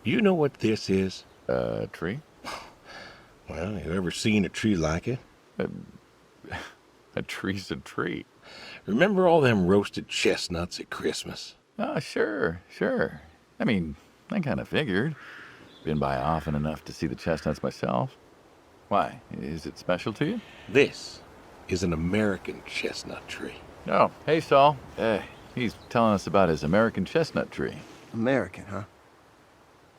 You know what this is? A tree? Well, you ever seen a tree like it? A tree's a tree. Remember all them roasted chestnuts at Christmas? Oh, sure. I mean, I kind of figured. Been by often enough to see the chestnuts myself. Why? Is it special to you? This is an American chestnut tree. Oh, hey, Saul. He's telling us about his American chestnut tree. American, huh?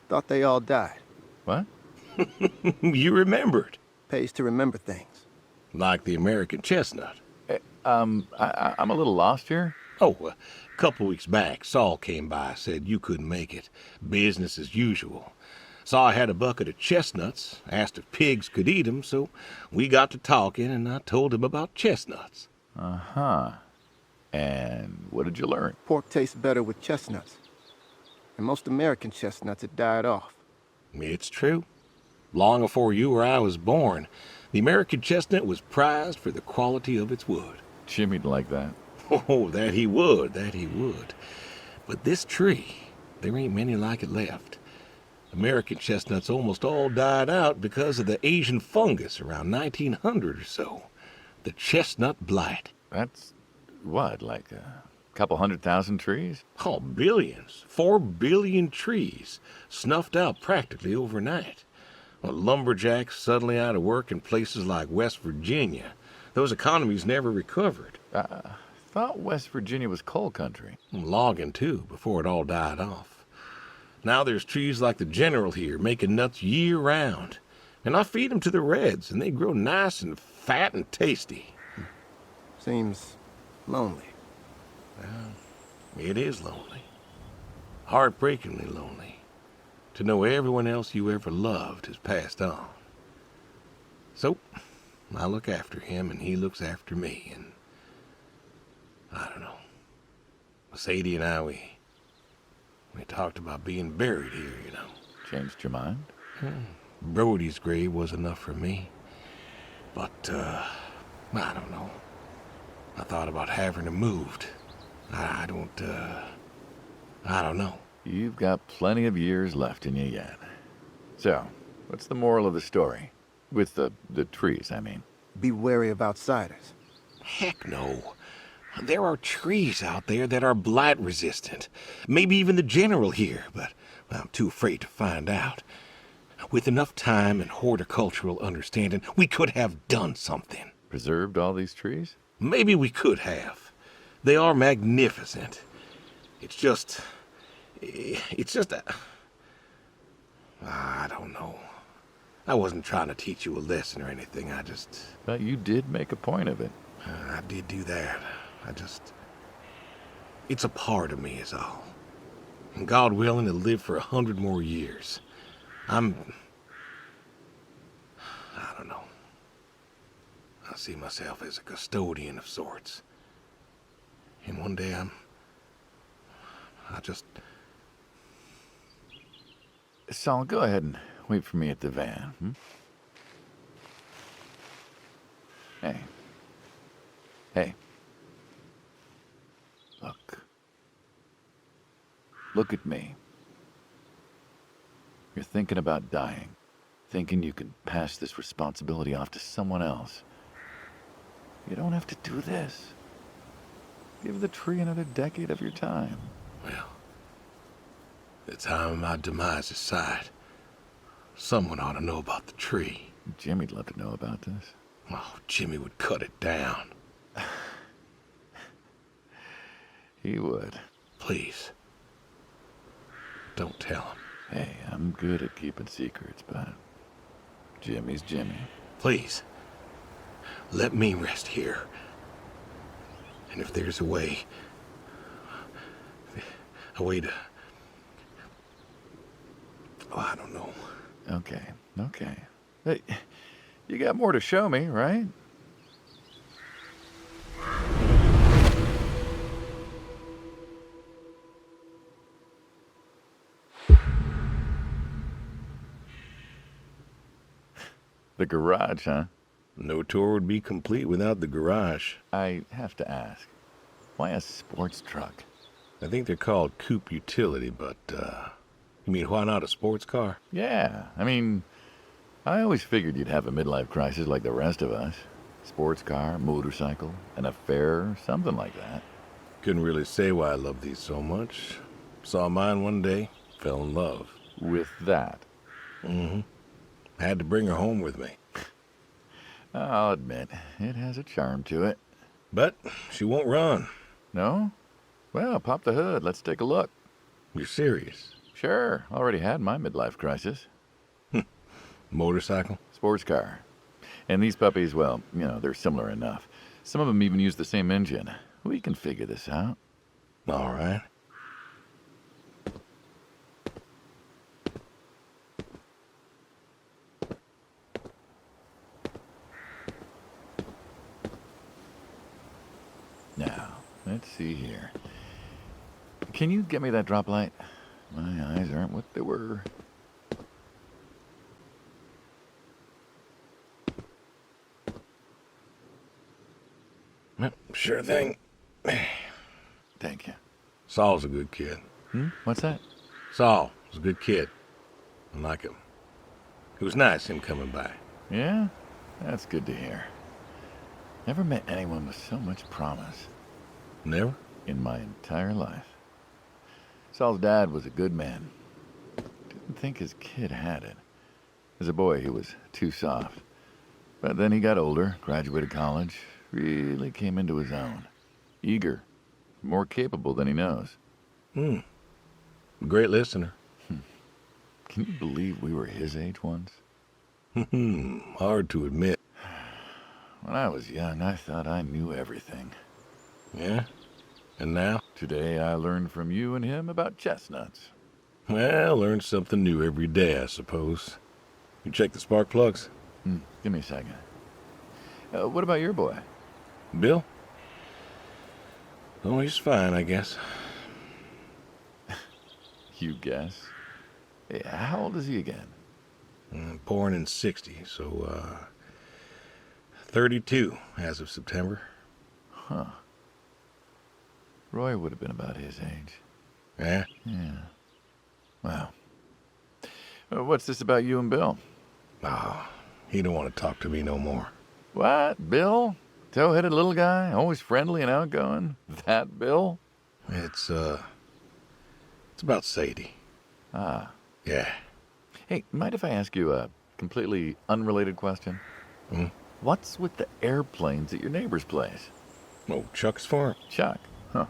Thought they all died. What? You remembered. Pays to remember things. Like the American chestnut. I'm a little lost here. Oh, a couple weeks back, Saul came by, said you couldn't make it. Business as usual. Saw I had a bucket of chestnuts, asked if pigs could eat 'em, so we got to talking, and I told him about chestnuts. Uh-huh. And what did you learn? Pork tastes better with chestnuts. And most American chestnuts had died off. It's true. Long before you or I was born, the American chestnut was prized for the quality of its wood. Jimmy'd like that. Oh, that he would. But this tree, there ain't many like it left. American chestnuts almost all died out because of the Asian fungus around 1900 or so. The chestnut blight. That's, what, like a couple 100,000 trees? Oh, billions. 4 billion trees snuffed out practically overnight. Well, lumberjacks suddenly out of work in places like West Virginia. Those economies never recovered. Thought West Virginia was coal country. Logging, too, before it all died off. Now there's trees like the General here making nuts year-round. And I feed them to the reds, and they grow nice and fat and tasty. Seems lonely. Well, it is lonely. Heartbreakingly lonely. To know everyone else you ever loved has passed on. So, I look after him, and he looks after me, and I don't know. Sadie and I, we talked about being buried here, you know. Changed your mind? Brody's grave was enough for me. But, I don't know. I thought about having him moved. I don't know. You've got plenty of years left in you yet. So, what's the moral of the story? With the trees, I mean. Be wary of outsiders. Heck no. There are trees out there that are blight resistant. Maybe even the General here, but I'm too afraid to find out. With enough time and horticultural understanding, we could have done something. Preserved all these trees? Maybe we could have. They are magnificent. It's just I don't know. I wasn't trying to teach you a lesson or anything. But you did make a point of it. I did do that. It's a part of me is all. And God willing, to live for 100 more years. I don't know. I see myself as a custodian of sorts. And one day Saul, go ahead and wait for me at the van. Hey. Look at me. You're thinking about dying. Thinking you can pass this responsibility off to someone else. You don't have to do this. Give the tree another decade of your time. Well, the time of my demise aside, someone ought to know about the tree. Jimmy'd love to know about this. Oh, Jimmy would cut it down. He would. Please. Don't tell him. Hey, I'm good at keeping secrets, but Jimmy's Jimmy. Please. Let me rest here. And if there's a way to... Oh, I don't know. Okay. Hey, you got more to show me, right? The garage, huh? No tour would be complete without the garage. I have to ask, why a sports truck? I think they're called coupe utility, but, you mean why not a sports car? Yeah, I mean, I always figured you'd have a midlife crisis like the rest of us. Sports car, motorcycle, an affair, something like that. Couldn't really say why I love these so much. Saw mine one day, fell in love. With that. Mm-hmm. Had to bring her home with me. I'll admit, it has a charm to it. But she won't run. No? Well, pop the hood. Let's take a look. You're serious? Sure, already had my midlife crisis. Motorcycle? Sports car. And these puppies, well, you know, they're similar enough. Some of them even use the same engine. We can figure this out. All right. Now, let's see here. Can you get me that drop light? My eyes aren't what they were. Sure thing. Thank you. Saul's a good kid. What's that? Saul was a good kid. I like him. It was nice him coming by. Yeah? That's good to hear. Never met anyone with so much promise Never? in my entire life. Saul's dad was a good man. Didn't think his kid had it. As a boy, he was too soft. But then he got older, graduated college, really came into his own. Eager, more capable than he knows. Great listener. Can you believe we were his age once? Hard to admit. When I was young, I thought I knew everything. Yeah? And now? Today, I learned from you and him about chestnuts. Well, learn something new every day, I suppose. You check the spark plugs? Give me a second. What about your boy? Bill? Oh, he's fine, I guess. You guess. Hey, how old is he again? Born in 60, so, 32 as of September. Huh. Roy would have been about his age. Yeah? Yeah. Well. What's this about you and Bill? Oh, he don't want to talk to me no more. What? Bill? Tow-headed little guy? Always friendly and outgoing? That Bill? It's about Sadie. Ah. Yeah. Hey, mind if I ask you a completely unrelated question? What's with the airplanes at your neighbor's place? Oh, Chuck's farm? Chuck? Huh.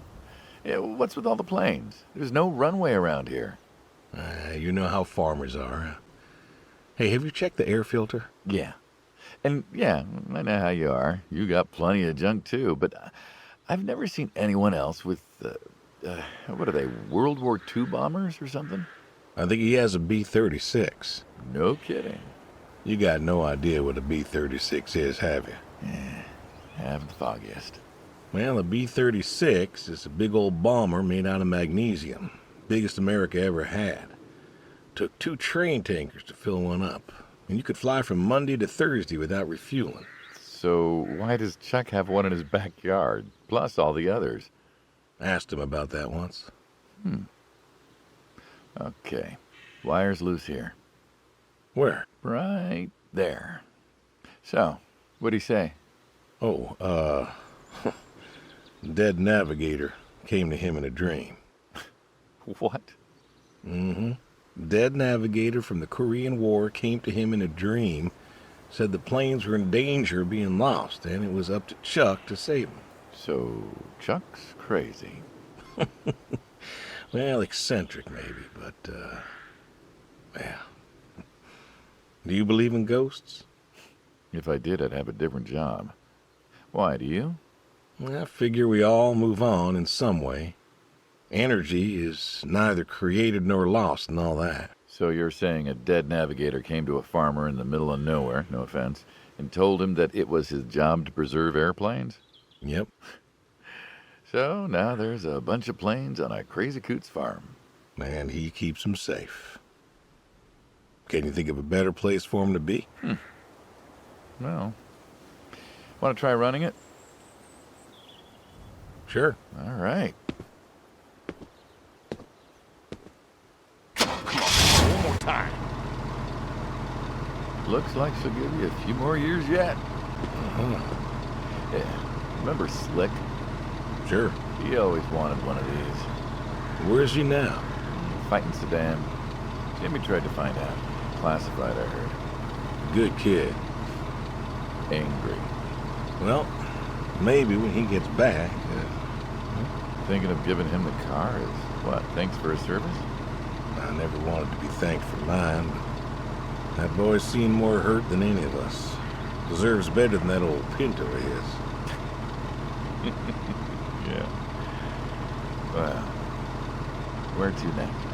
Yeah, what's with all the planes? There's no runway around here. You know how farmers are. Hey, have you checked the air filter? Yeah. And yeah, I know how you are. You got plenty of junk too, but I've never seen anyone else with, what are they, World War II bombers or something? I think he has a B-36. No kidding. You got no idea what a B-36 is, have you? Yeah, haven't the foggiest. Well, a B-36 is a big old bomber made out of magnesium. Biggest America ever had. Took 2 train tankers to fill one up. And you could fly from Monday to Thursday without refueling. So why does Chuck have one in his backyard, plus all the others? Asked him about that once. Okay, wire's loose here. Where? Right there. So, what'd he say? Oh, dead navigator came to him in a dream. What? Dead navigator from the Korean War came to him in a dream, said the planes were in danger of being lost, and it was up to Chuck to save them. So, Chuck's crazy. Well, eccentric maybe, but, well. Do you believe in ghosts? If I did, I'd have a different job. Why, do you? I figure we all move on in some way. Energy is neither created nor lost and all that. So you're saying a dead navigator came to a farmer in the middle of nowhere, no offense, and told him that it was his job to preserve airplanes? Yep. So now there's a bunch of planes on a crazy coot's farm. And he keeps them safe. Can you think of a better place for him to be? Well, want to try running it? Sure. All right. One more time. Looks like she'll give you a few more years yet. Yeah. Remember Slick? Sure. He always wanted one of these. Where is he now? Fighting Saddam. Jimmy tried to find out. Classified, I heard. Good kid. Angry. Well, maybe when he gets back. Thinking of giving him the car is what? Thanks for his service? I never wanted to be thanked for mine, but that boy's seen more hurt than any of us. Deserves better than that old Pinto of his. Yeah. Well, where to next?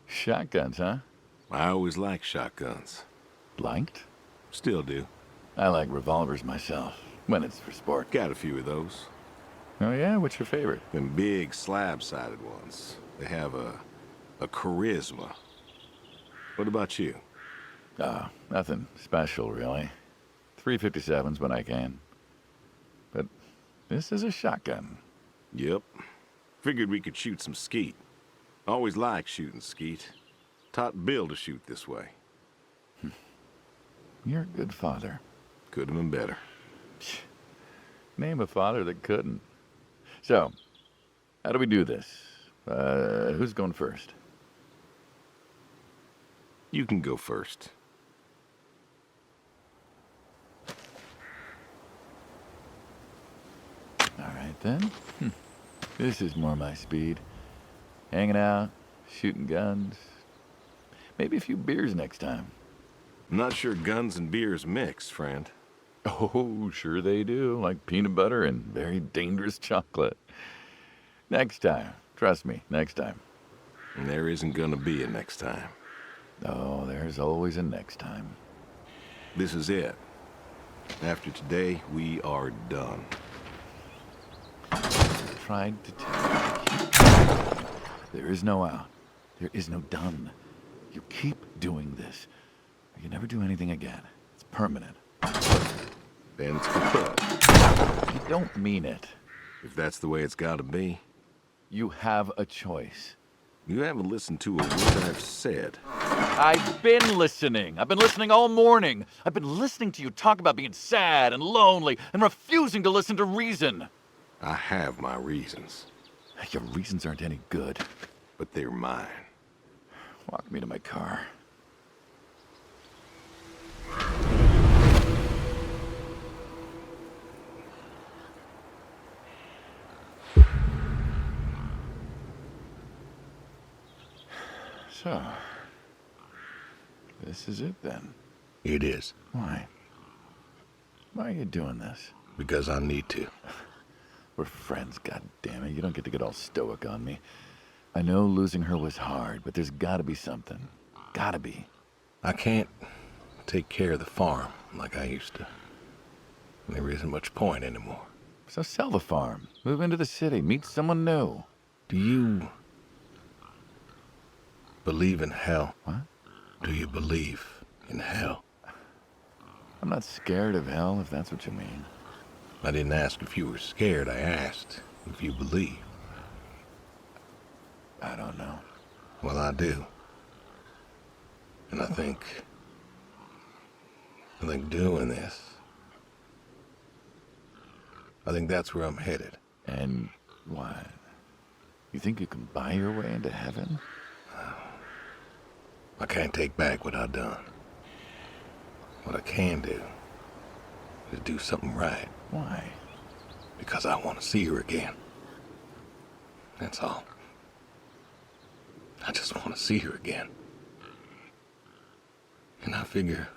Shotguns, huh? I always liked shotguns. Liked? Still do. I like revolvers myself, when it's for sport. Got a few of those. Oh yeah? What's your favorite? Them big slab-sided ones. They have a charisma. What about you? Nothing special, really. 357s when I can. But this is a shotgun. Yep. Figured we could shoot some skeet. Always liked shooting skeet. Taught Bill to shoot this way. You're a good father. Could have been better. Name a father that couldn't. So, how do we do this? Who's going first? You can go first. All right, then. This is more my speed. Hanging out, shooting guns. Maybe a few beers next time. I'm not sure guns and beers mix, friend. Oh, sure they do. Like peanut butter and very dangerous chocolate. Next time. Trust me, next time. And there isn't gonna be a next time. Oh, there's always a next time. This is it. After today, we are done. Tried to tell you. There is no out. There is no done. You keep doing this. Or you never do anything again. It's permanent. Then it's kaput. You don't mean it. If that's the way it's gotta be. You have a choice. You haven't listened to a word I've said. I've been listening. I've been listening all morning. I've been listening to you talk about being sad and lonely and refusing to listen to reason. I have my reasons, Your reasons aren't any good. but they're mine. Walk me to my car. So, this is it then. It is. Why? Why are you doing this? Because I need to. We're friends, goddammit. You don't get to get all stoic on me. I know losing her was hard, but there's gotta be something. Gotta be. I can't take care of the farm like I used to. There isn't much point anymore. So sell the farm. Move into the city. Meet someone new. Do you believe in hell? What? Do you believe in hell? I'm not scared of hell, if that's what you mean. I didn't ask if you were scared. I asked if you believe. I don't know. Well, I do. And I think doing this, I think that's where I'm headed. And why? You think you can buy your way into heaven? I can't take back what I've done. What I can do is do something right. Why? Because I want to see her again. That's all. I just want to see her again. And I figure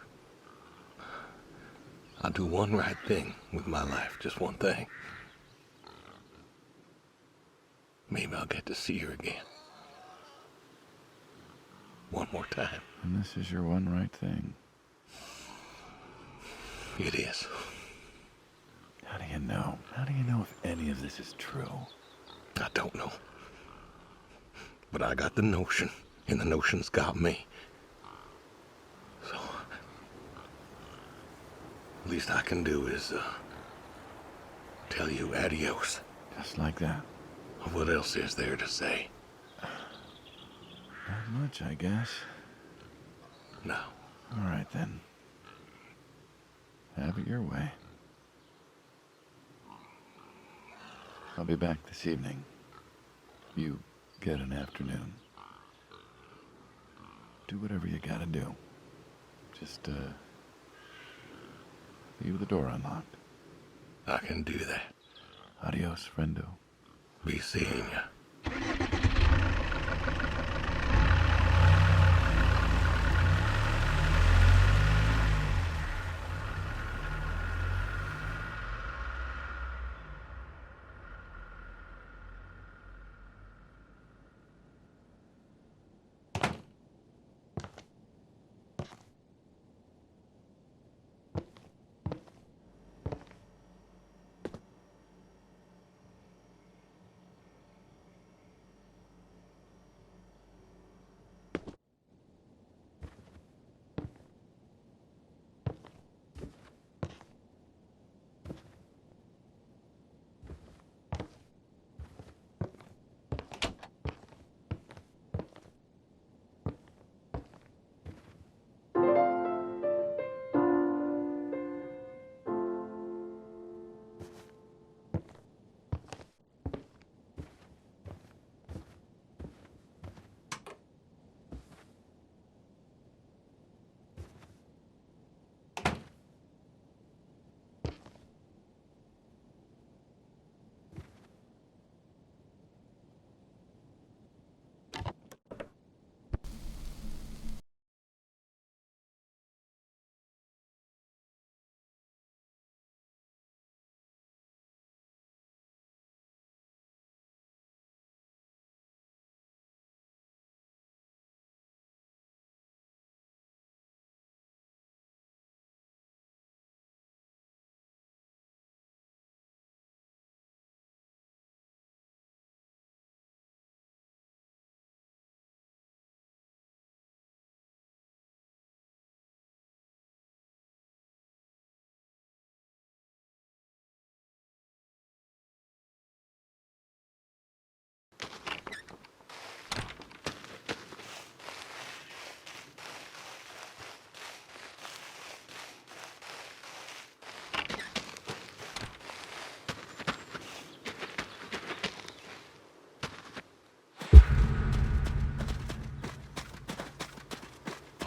I'll do one right thing with my life, just one thing. Maybe I'll get to see her again. One more time. And this is your one right thing. It is. How do you know? How do you of this is true? I don't know. But I got the notion, and the notion's got me. So, least I can do is, tell you adios. Just like that. What else is there to say? Not much, I guess. No. All right, then. Have it your way. I'll be back this evening. You get an afternoon. Do whatever you gotta do. Just, leave the door unlocked. I can do that. Adios, friendo. Be seeing ya.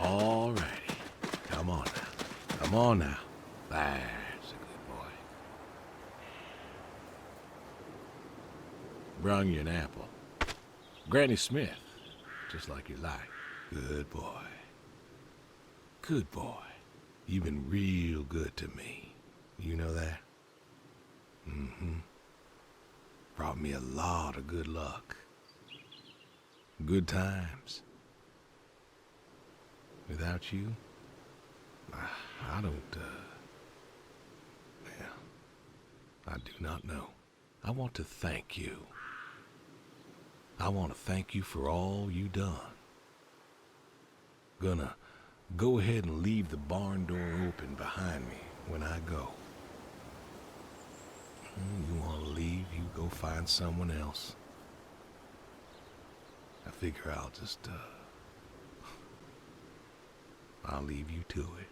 All righty. Come on now. Come on now. That's a good boy. Brung you an apple. Granny Smith, just like you like. Good boy. Good boy. You've been real good to me. You know that? Mm-hmm. Brought me a lot of good luck. Good times. Without you, I don't, well, I do not know. I want to thank you. I want to thank you for all you done. Gonna go ahead and leave the barn door open behind me when I go. You want to leave, you go find someone else. I figure I'll just, I'll leave you to it.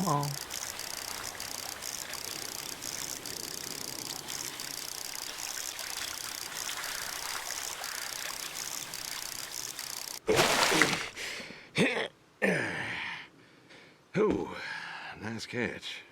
Come on. Ooh, nice catch.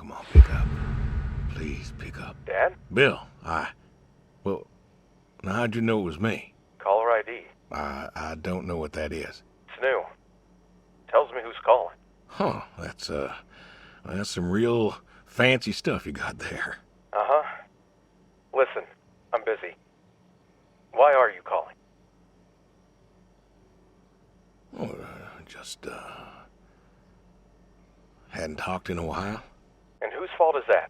come on, pick up. Please, pick up. Dad? Bill, well, now how'd you know it was me? Caller ID. I don't know what that is. It's new. Tells me who's calling. Huh, that's some real fancy stuff you got there. Uh-huh. Listen, I'm busy. Why are you calling? Oh, just, hadn't talked in a while. And whose fault is that?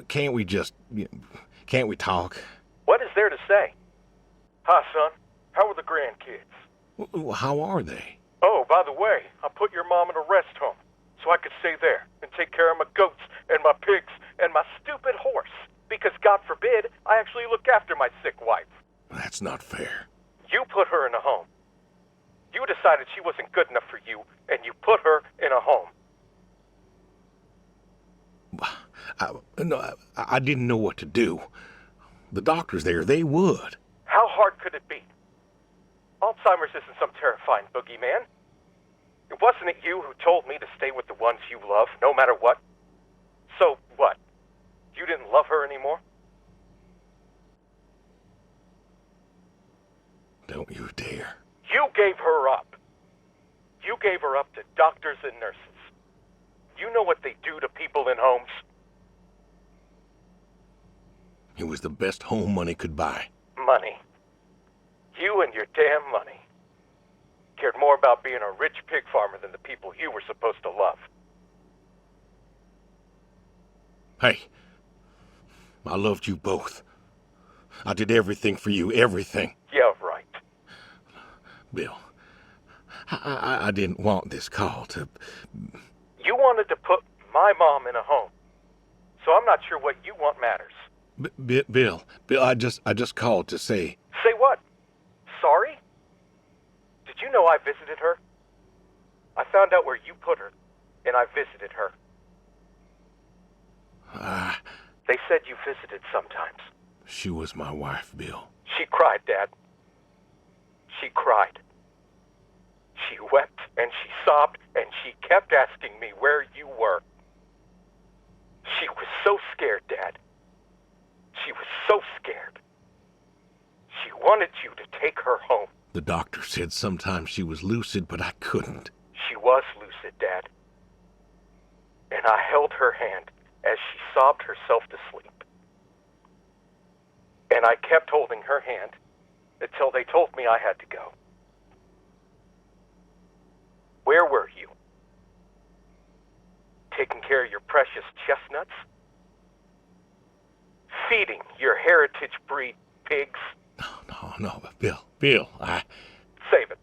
Can't we talk? What is there to say? Hi, son. How are the grandkids? How are they? Oh, by the way, I put your mom in a rest home so I could stay there and take care of my goats and my pigs and my stupid horse. Because God forbid, I actually look after my sick wife. That's not fair. You put her in a home. You decided she wasn't good enough for you, and you put her in a home. I didn't know what to do. The doctors there, they would. How hard could it be? Alzheimer's isn't some terrifying boogeyman. It wasn't it you who told me to stay with the ones you love, no matter what? So what? You didn't love her anymore? Don't you dare. You gave her up. You gave her up to doctors and nurses. You know what they do to people in homes? It was the best home money could buy. Money. You and your damn money. Cared more about being a rich pig farmer than the people you were supposed to love. Hey, I loved you both. I did everything for you, everything. Yeah, right. Bill, I didn't want this call to... You wanted to put my mom in a home. So I'm not sure what you want matters. Bill, I just called to say... Say what? Sorry? Did you know I visited her? I found out where you put her, and I visited her. They said you visited sometimes. She was my wife, Bill. She cried, Dad. She cried. She wept, and she sobbed, and she kept asking me where you were. She was so scared, Dad. She was so scared. She wanted you to take her home. The doctor said sometimes she was lucid, but I couldn't. She was lucid, Dad. And I held her hand as she sobbed herself to sleep. And I kept holding her hand until they told me I had to go. Where were you? Taking care of your precious chestnuts? Feeding your heritage breed pigs? No, Bill, Save it.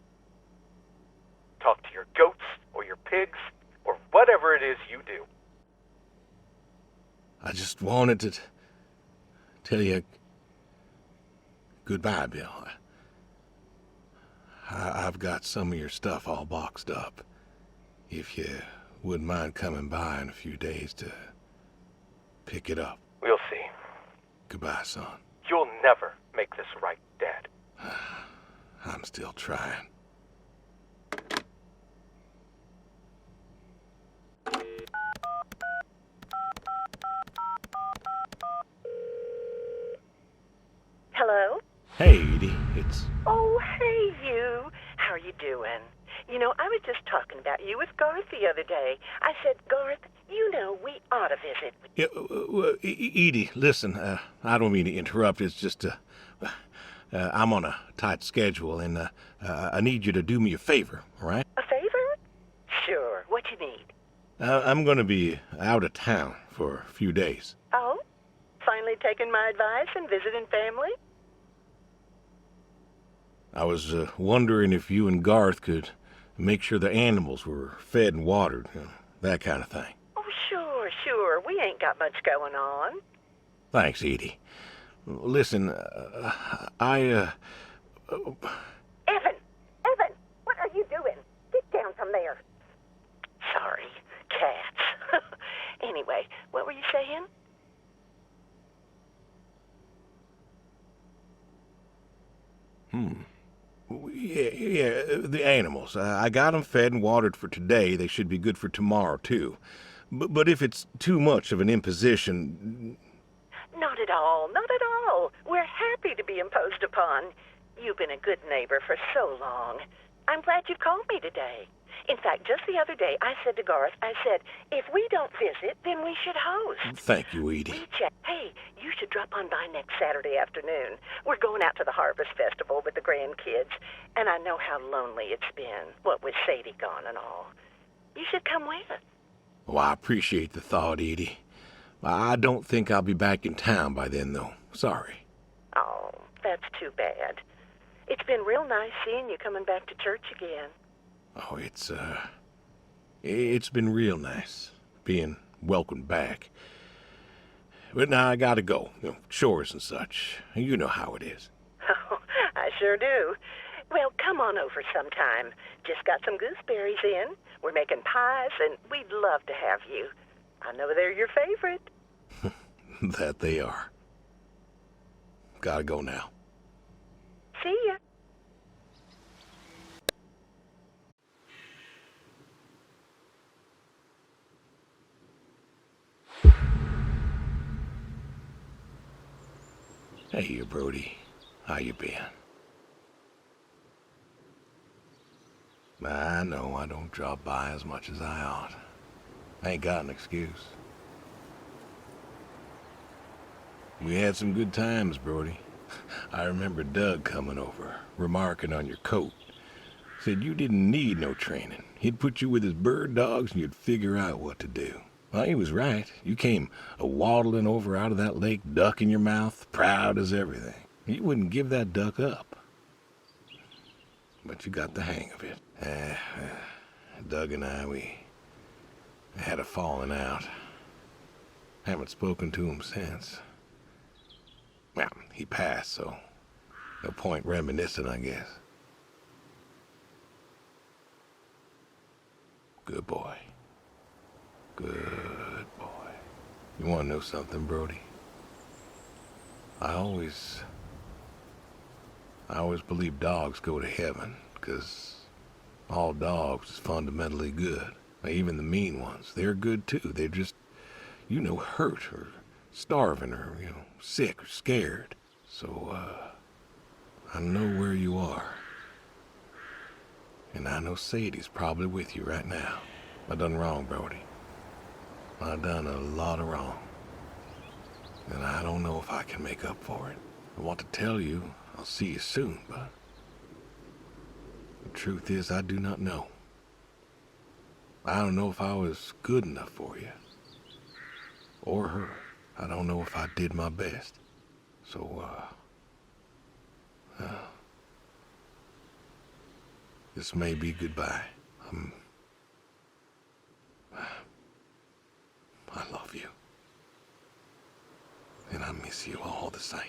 Talk to your goats or your pigs or whatever it is you do. I just wanted to tell you goodbye, Bill. I've got some of your stuff all boxed up. If you wouldn't mind coming by in a few days to pick it up. We'll see. Goodbye, son. You'll never make this right, Dad. I'm still trying. Hello? Hey, Edie, it's... Oh, hey, you. How are you doing? You know, I was just talking about you with Garth the other day. I said, Garth, you know, we ought to visit. Yeah, Edie, listen, I don't mean to interrupt. It's just, I'm on a tight schedule, and I need you to do me a favor, all right? A favor? Sure. What you need? I'm going to be out of town for a few days. Oh? Finally taking my advice and visiting family? I was wondering if you and Garth could make sure the animals were fed and watered, that kind of thing. Oh, sure. We ain't got much going on. Thanks, Edie. Listen, I, Evan, what are you doing? Get down from there. Sorry, cats. Anyway, what were you saying? Yeah, the animals. I got them fed and watered for today. They should be good for tomorrow, too. But if it's too much of an imposition... Not at all, not at all. We're happy to be imposed upon. You've been a good neighbor for so long. I'm glad you called me today. In fact, just the other day, I said to Garth, I said, if we don't visit, then we should host. Thank you, Edie. We check. Hey, you should drop on by next Saturday afternoon. We're going out to the Harvest Festival with the grandkids, and I know how lonely it's been, what with Sadie gone and all. You should come with. Well, I appreciate the thought, Edie. I don't think I'll be back in town by then, though. Sorry. Oh, that's too bad. It's been real nice seeing you coming back to church again. Oh, it's been real nice being welcomed back. But now I gotta go. Chores and such. You know how it is. Oh, I sure do. Well, come on over sometime. Just got some gooseberries in. We're making pies, and we'd love to have you. I know they're your favorite. That they are. Gotta go now. See ya. Hey, Brody. How you been? I know I don't drop by as much as I ought. I ain't got an excuse. We had some good times, Brody. I remember Doug coming over, remarking on your coat. Said you didn't need no training. He'd put you with his bird dogs and you'd figure out what to do. Well, he was right. You came a-waddling over out of that lake, duck in your mouth, proud as everything. You wouldn't give that duck up. But you got the hang of it. Doug and I, we had a falling out. Haven't spoken to him since. Well, he passed, so no point reminiscing, I guess. Good boy. Good boy. You want to know something, Brody? I always believe dogs go to heaven, because all dogs is fundamentally good. Even the mean ones, they're good too. They're just, hurt or starving or, sick or scared. So, I know where you are. And I know Sadie's probably with you right now. I done wrong, Brody. I done a lot of wrong. And I don't know if I can make up for it. I want to tell you I'll see you soon, but the truth is I do not know. I don't know if I was good enough for you. Or her. I don't know if I did my best. So, this may be goodbye. I love you. And I miss you all the same.